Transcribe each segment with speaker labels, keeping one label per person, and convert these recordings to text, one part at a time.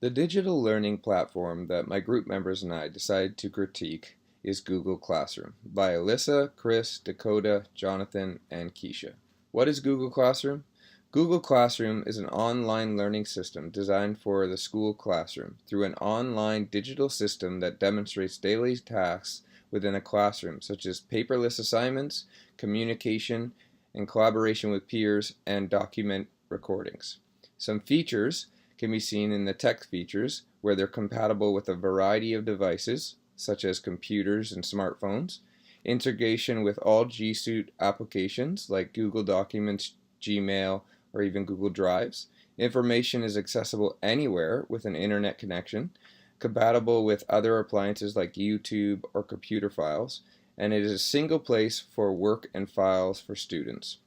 Speaker 1: The digital learning platform that my group members and I decided to critique is Google Classroom by Alyssa, Chris, Dakota, Jonathan, and Keisha. What is Google Classroom? Google Classroom is an online learning system designed for the school classroom through an online digital system that demonstrates daily tasks within a classroom, such as paperless assignments, communication, and collaboration with peers, and document recordings. Some features can be seen in the tech features, where they're compatible with a variety of devices, such as computers and smartphones, integration with all G Suite applications like Google Documents, Gmail, or even Google Drives. Information is accessible anywhere with an internet connection, compatible with other appliances like YouTube or computer files, and it is a single place for work and files for students.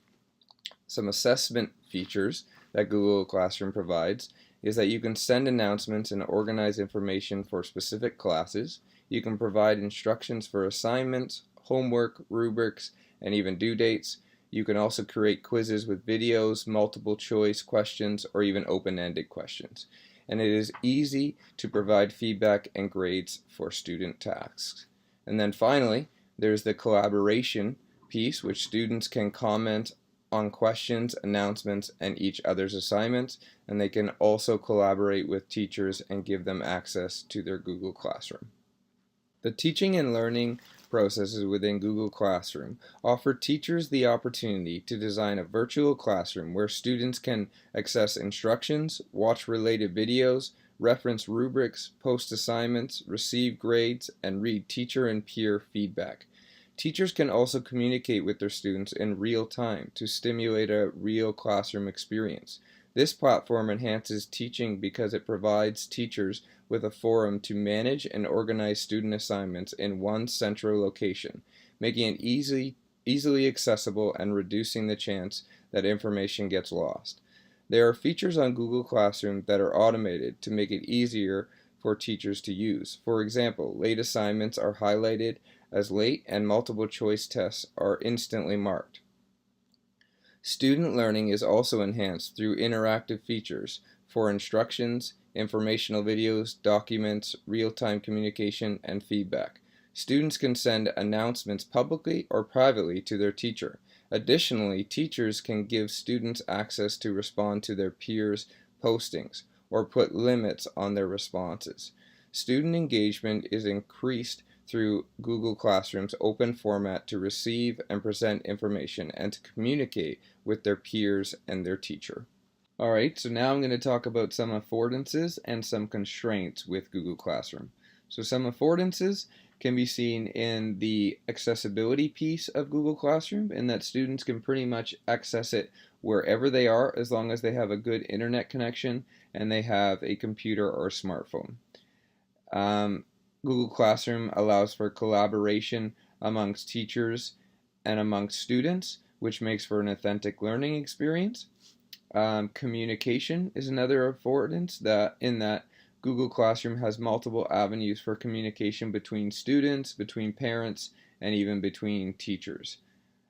Speaker 1: Some assessment features that Google Classroom provides is that you can send announcements and organize information for specific classes. You can provide instructions for assignments, homework, rubrics, and even due dates. You can also create quizzes with videos, multiple choice questions, or even open-ended questions. And it is easy to provide feedback and grades for student tasks. And then finally, there's the collaboration piece, which students can comment on questions, announcements, and each other's assignments, and they can also collaborate with teachers and give them access to their Google Classroom. The teaching and learning processes within Google Classroom offer teachers the opportunity to design a virtual classroom where students can access instructions, watch related videos, reference rubrics, post assignments, receive grades, and read teacher and peer feedback. Teachers can also communicate with their students in real time to stimulate a real classroom experience. This platform enhances teaching because it provides teachers with a forum to manage and organize student assignments in one central location, making it easily accessible and reducing the chance that information gets lost. There are features on Google Classroom that are automated to make it easier for teachers to use. For example, late assignments are highlighted as late and multiple choice tests are instantly marked. Student learning is also enhanced through interactive features for instructions, informational videos, documents, real-time communication, and feedback. Students can send announcements publicly or privately to their teacher. Additionally, teachers can give students access to respond to their peers' postings or put limits on their responses. Student engagement is increased through Google Classroom's open format to receive and present information and to communicate with their peers and their teacher. Alright, so now I'm going to talk about some affordances and some constraints with Google Classroom. So some affordances can be seen in the accessibility piece of Google Classroom, in that students can pretty much access it wherever they are as long as they have a good internet connection and they have a computer or smartphone. Google Classroom allows for collaboration amongst teachers and amongst students, which makes for an authentic learning experience. Communication is another affordance in that Google Classroom has multiple avenues for communication between students, between parents, and even between teachers.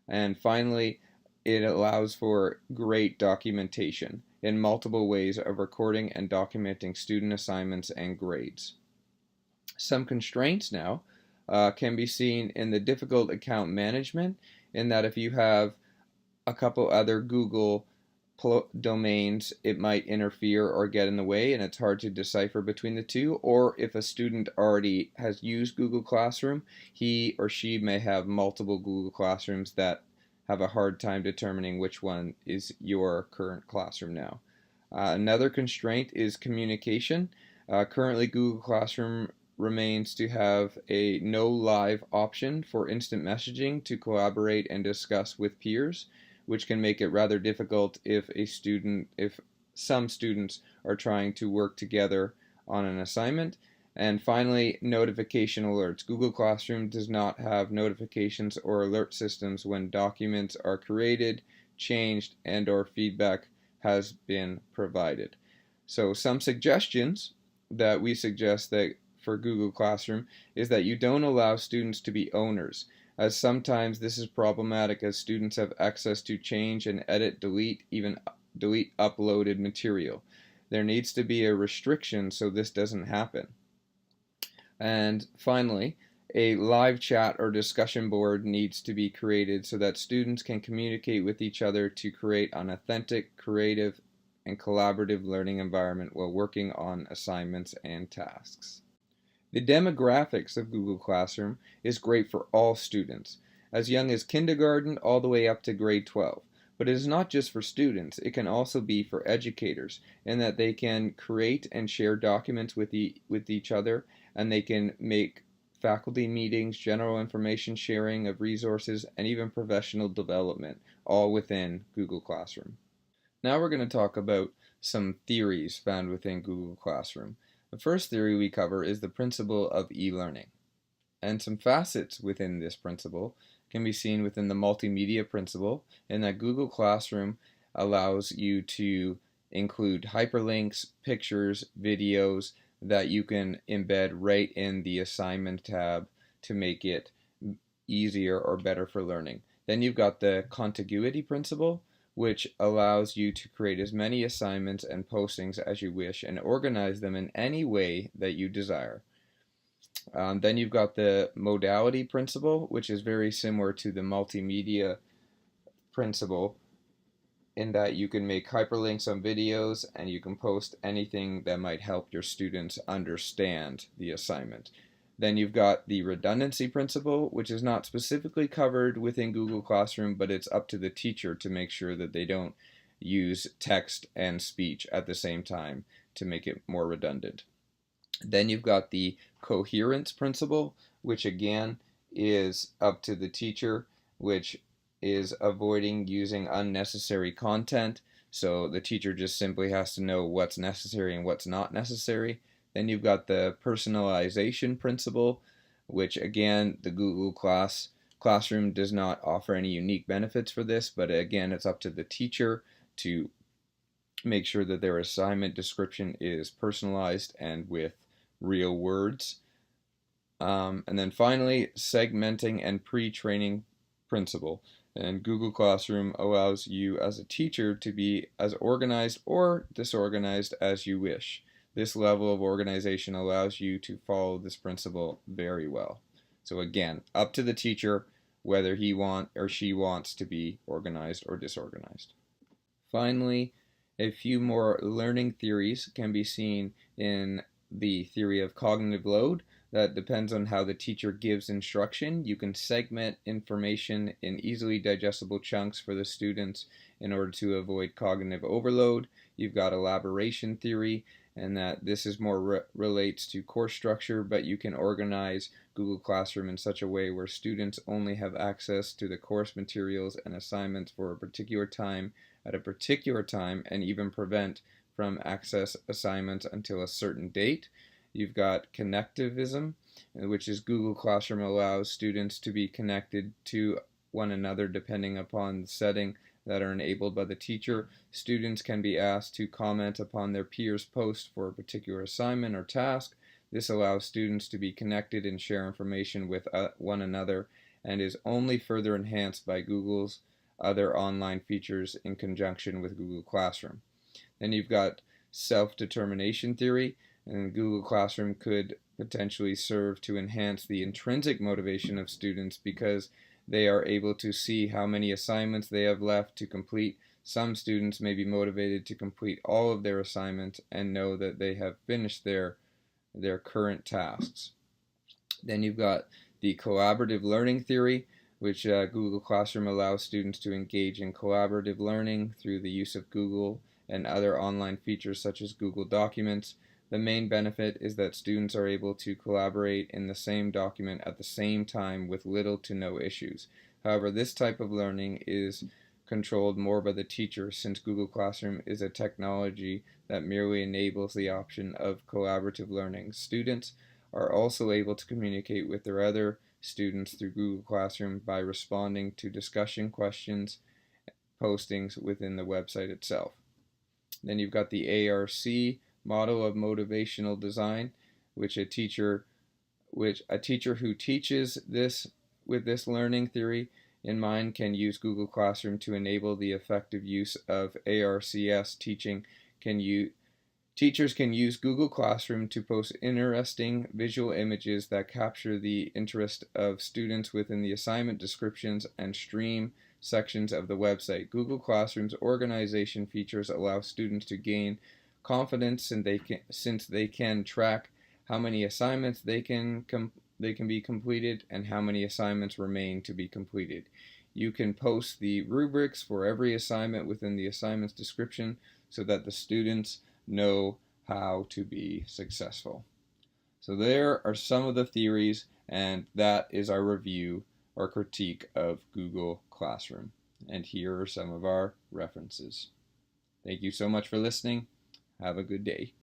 Speaker 1: And finally, it allows for great documentation in multiple ways of recording and documenting student assignments and grades. Some constraints now can be seen in the difficult account management, in that if you have a couple other Google domains, it might interfere or get in the way, and it's hard to decipher between the two. Or if a student already has used Google Classroom, he or she may have multiple Google Classrooms that have a hard time determining which one is your current classroom now. Another constraint is communication. Currently, Google Classroom remains to have a no live option for instant messaging to collaborate and discuss with peers, which can make it rather difficult if some students are trying to work together on an assignment. And finally, notification alerts. Google Classroom does not have notifications or alert systems when documents are created, changed, and/or feedback has been provided. So some suggestions that we suggest that for Google Classroom is that you don't allow students to be owners, as sometimes this is problematic as students have access to change and edit, delete, even delete uploaded material. There needs to be a restriction so this doesn't happen. And finally, a live chat or discussion board needs to be created so that students can communicate with each other to create an authentic, creative, and collaborative learning environment while working on assignments and tasks. The demographics of Google Classroom is great for all students, as young as kindergarten all the way up to grade 12. But it is not just for students, it can also be for educators, in that they can create and share documents with each other, and they can make faculty meetings, general information sharing of resources, and even professional development, all within Google Classroom. Now we're going to talk about some theories found within Google Classroom. The first theory we cover is the principle of e-learning. And some facets within this principle can be seen within the multimedia principle, in that Google Classroom allows you to include hyperlinks, pictures, videos that you can embed right in the assignment tab to make it easier or better for learning. Then you've got the contiguity principle, which allows you to create as many assignments and postings as you wish and organize them in any way that you desire. Then you've got the modality principle, which is very similar to the multimedia principle, in that you can make hyperlinks on videos and you can post anything that might help your students understand the assignment. Then you've got the redundancy principle, which is not specifically covered within Google Classroom, but it's up to the teacher to make sure that they don't use text and speech at the same time to make it more redundant. Then you've got the coherence principle, which again is up to the teacher, which is avoiding using unnecessary content. So the teacher just simply has to know what's necessary and what's not necessary. Then you've got the personalization principle, which again, the Google Classroom does not offer any unique benefits for this, but again, it's up to the teacher to make sure that their assignment description is personalized and with real words. And then finally, segmenting and pre-training principle. And Google Classroom allows you as a teacher to be as organized or disorganized as you wish. This level of organization allows you to follow this principle very well. So again, up to the teacher whether he or she wants to be organized or disorganized. Finally, a few more learning theories can be seen in the theory of cognitive load. That depends on how the teacher gives instruction. You can segment information in easily digestible chunks for the students in order to avoid cognitive overload. You've got elaboration theory, and that this is more relates to course structure, but you can organize Google Classroom in such a way where students only have access to the course materials and assignments for a particular time at a particular time, and even prevent from access assignments until a certain date. You've got connectivism, which is Google Classroom allows students to be connected to one another depending upon the setting that are enabled by the teacher. Students can be asked to comment upon their peers' post for a particular assignment or task. This allows students to be connected and share information with one another, and is only further enhanced by Google's other online features in conjunction with Google Classroom. Then you've got self-determination theory, and Google Classroom could potentially serve to enhance the intrinsic motivation of students because they are able to see how many assignments they have left to complete. Some students may be motivated to complete all of their assignments and know that they have finished their current tasks. Then you've got the collaborative learning theory, which Google Classroom allows students to engage in collaborative learning through the use of Google and other online features such as Google Documents. The main benefit is that students are able to collaborate in the same document at the same time with little to no issues. However, this type of learning is controlled more by the teacher, since Google Classroom is a technology that merely enables the option of collaborative learning. Students are also able to communicate with their other students through Google Classroom by responding to discussion questions, postings within the website itself. Then you've got the ARC model of motivational design, which a teacher who teaches this with this learning theory in mind can use Google Classroom to enable the effective use of ARCS teaching. Teachers can use Google Classroom to post interesting visual images that capture the interest of students within the assignment descriptions and stream sections of the website. Google Classroom's organization features allow students to gain confidence since they can track how many assignments they can be completed and how many assignments remain to be completed. You can post the rubrics for every assignment within the assignment's description so that the students know how to be successful. So there are some of the theories, and that is our review or critique of Google Classroom. And here are some of our references. Thank you so much for listening. Have a good day.